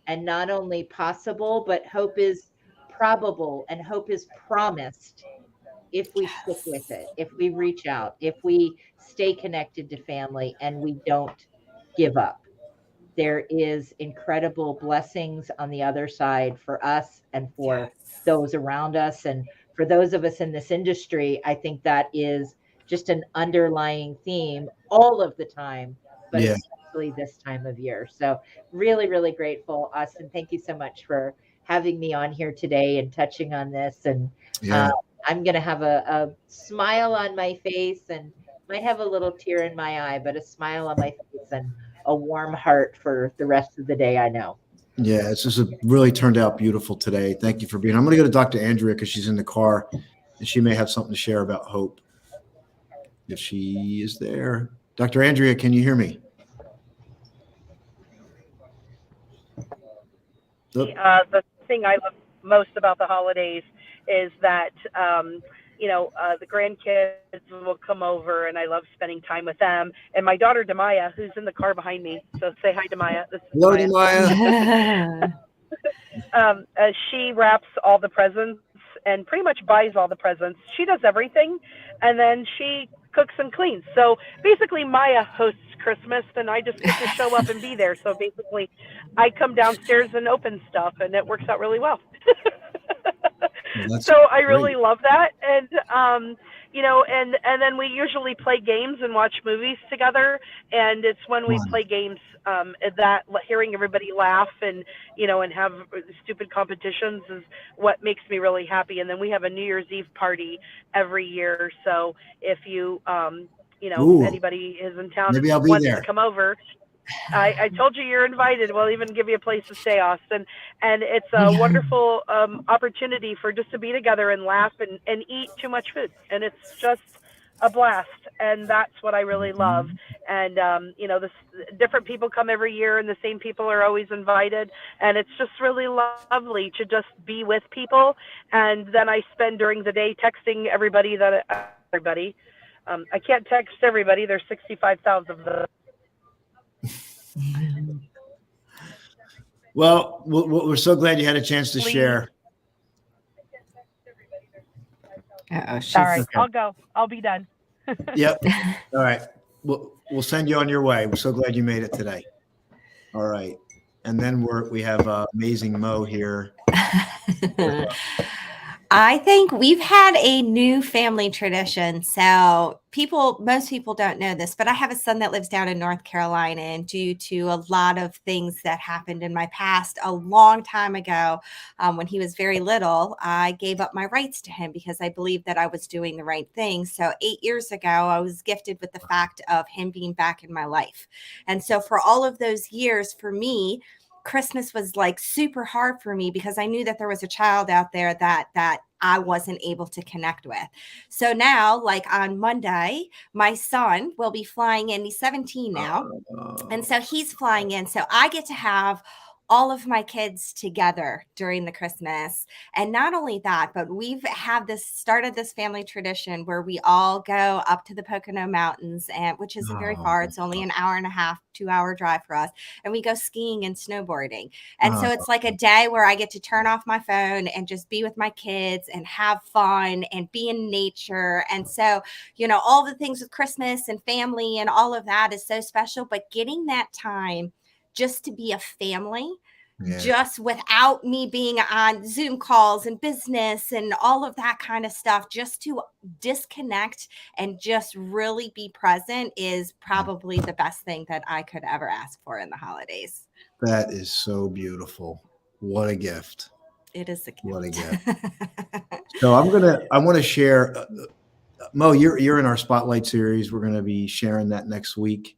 and not only possible, but hope is probable, and hope is promised if we stick with it, if we reach out, if we stay connected to family, and we don't give up. There is incredible blessings on the other side for us and for those around us. And for those of us in this industry, I think that is just an underlying theme all of the time, but especially this time of year. So really, really grateful. Austin, thank you so much for having me on here today and touching on this. And I'm going to have a smile on my face, and might have a little tear in my eye, but a smile on my face and a warm heart for the rest of the day, I know. Yeah, it's just really turned out beautiful today. Thank you for being. I'm going to go to Dr. Andrea because she's in the car, and she may have something to share about hope, if she is there. Dr. Andrea, can you hear me? The thing I love most about the holidays is that the grandkids will come over, and I love spending time with them. And my daughter Demaya, who's in the car behind me, so say hi, Demaya. This is hello, Demaya. She wraps all the presents and pretty much buys all the presents. She does everything, and then she cooks and cleans. So basically, Maya hosts Christmas, and I just get to show up and be there. So basically, I come downstairs and open stuff, and it works out really well. So I really love that. And and then we usually play games and watch movies together. And it's when we play games that hearing everybody laugh and and have stupid competitions is what makes me really happy. And then we have a New Year's Eve party every year. So if you anybody is in town and wants to come over, I told you you're invited. We'll even give you a place to stay, Austin. And it's a wonderful opportunity for just to be together and laugh and eat too much food. And it's just a blast. And that's what I really love. And, different people come every year, and the same people are always invited. And it's just really lovely to just be with people. And then I spend during the day texting everybody I can't text everybody. There's 65,000 of them. Well, we're so glad you had a chance to share. All right, okay. I'll go. I'll be done. Yep. All right. We'll send you on your way. We're so glad you made it today. All right. And then we have amazing Mo here. I think we've had a new family tradition. So most people don't know this, but I have a son that lives down in North Carolina, and due to a lot of things that happened in my past a long time ago, when he was very little, I gave up my rights to him because I believed that I was doing the right thing. So 8 years ago, I was gifted with the fact of him being back in my life. And so for all of those years, for me, Christmas was like super hard for me because I knew that there was a child out there that I wasn't able to connect with. So now, like on Monday, my son will be flying in. He's 17 now. And so he's flying in. So I get to have all of my kids together during the Christmas. And not only that, but we've started this family tradition where we all go up to the Pocono Mountains, and which isn't very far. It's only an hour and a half, 2-hour drive for us. And we go skiing and snowboarding. And so it's like a day where I get to turn off my phone and just be with my kids and have fun and be in nature. And so, all the things with Christmas and family and all of that is so special, but getting that time just to be a family, just without me being on Zoom calls and business and all of that kind of stuff, just to disconnect and just really be present is probably the best thing that I could ever ask for in the holidays. That is so beautiful. What a gift. It is a gift. What a gift. So I want to share, Mo, you're in our Spotlight series. We're going to be sharing that next week.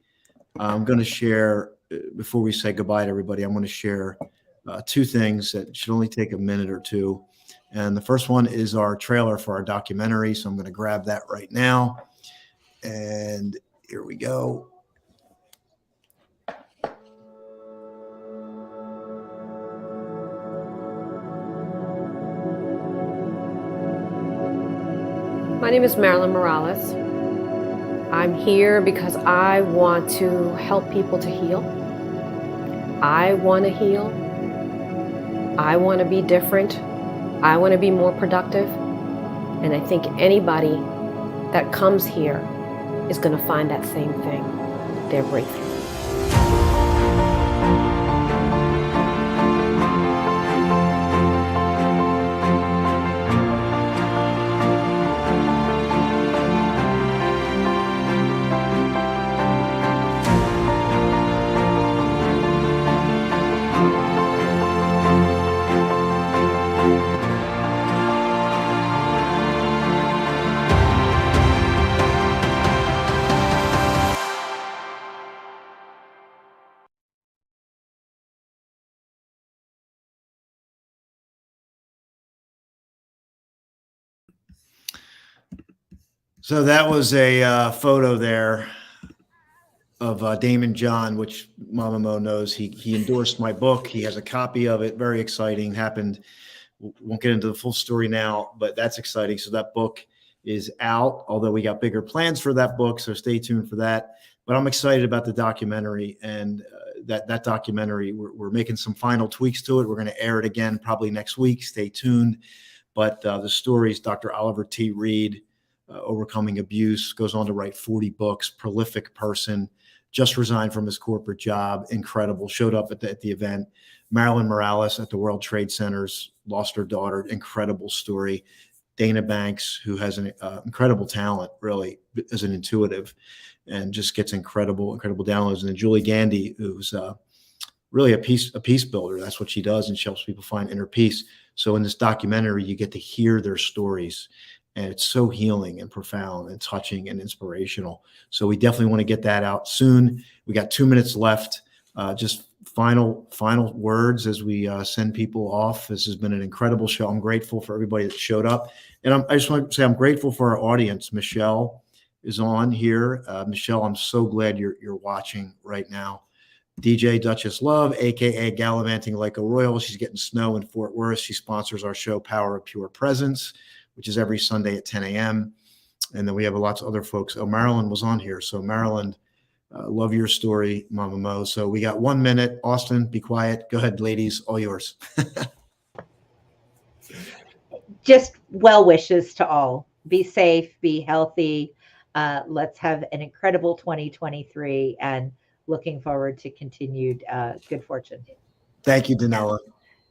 I'm going to share, before we say goodbye to everybody, I'm going to share two things that should only take a minute or two. And the first one is our trailer for our documentary. So I'm going to grab that right now. And here we go. My name is Marilyn Morales. I'm here because I want to help people to heal. I want to heal. I want to be different. I want to be more productive. And I think anybody that comes here is going to find that same thing, their breakthrough. So that was a photo there of Damon John, which Mama Mo knows. He endorsed my book. He has a copy of it. Very exciting. Happened. Won't get into the full story now, but that's exciting. So that book is out, although we got bigger plans for that book. So stay tuned for that. But I'm excited about the documentary, and that documentary, we're making some final tweaks to it. We're going to air it again probably next week. Stay tuned. But the stories, Dr. Oliver T. Reed, overcoming abuse, goes on to write 40 books, prolific person, just resigned from his corporate job, incredible, showed up at the event. Marilyn Morales at the World Trade Centers, lost her daughter, incredible story. Dana Banks, who has an incredible talent, really, as an intuitive, and just gets incredible downloads. And then Julie Gandy, who's really a peace builder. That's what she does, and she helps people find inner peace. So in this documentary, you get to hear their stories. And it's so healing and profound and touching and inspirational. So we definitely want to get that out soon. We got 2 minutes left. Just final words as we send people off. This has been an incredible show. I'm grateful for everybody that showed up. And I just want to say I'm grateful for our audience. Michelle is on here. Michelle, I'm so glad you're watching right now. DJ Duchess Love, aka Gallivanting Like a Royal. She's getting snow in Fort Worth. She sponsors our show, Power of Pure Presence, which is every Sunday at 10 a.m. And then we have lots of other folks. Oh, Marilyn was on here. So Marilyn, love your story, Mama Mo. So we got 1 minute. Austin, be quiet. Go ahead, ladies, all yours. Just well wishes to all. Be safe, be healthy. Let's have an incredible 2023 and looking forward to continued good fortune. Thank you, Danella.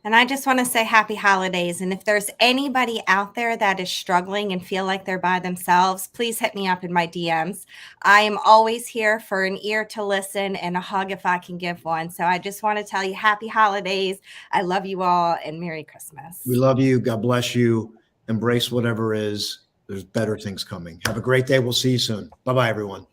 And I just want to say happy holidays. And if there's anybody out there that is struggling and feel like they're by themselves, please hit me up in my DMs. I am always here for an ear to listen and a hug if I can give one. So I just want to tell you happy holidays. I love you all and Merry Christmas. We love you. God bless you. Embrace whatever is. There's better things coming. Have a great day. We'll see you soon. Bye-bye, everyone.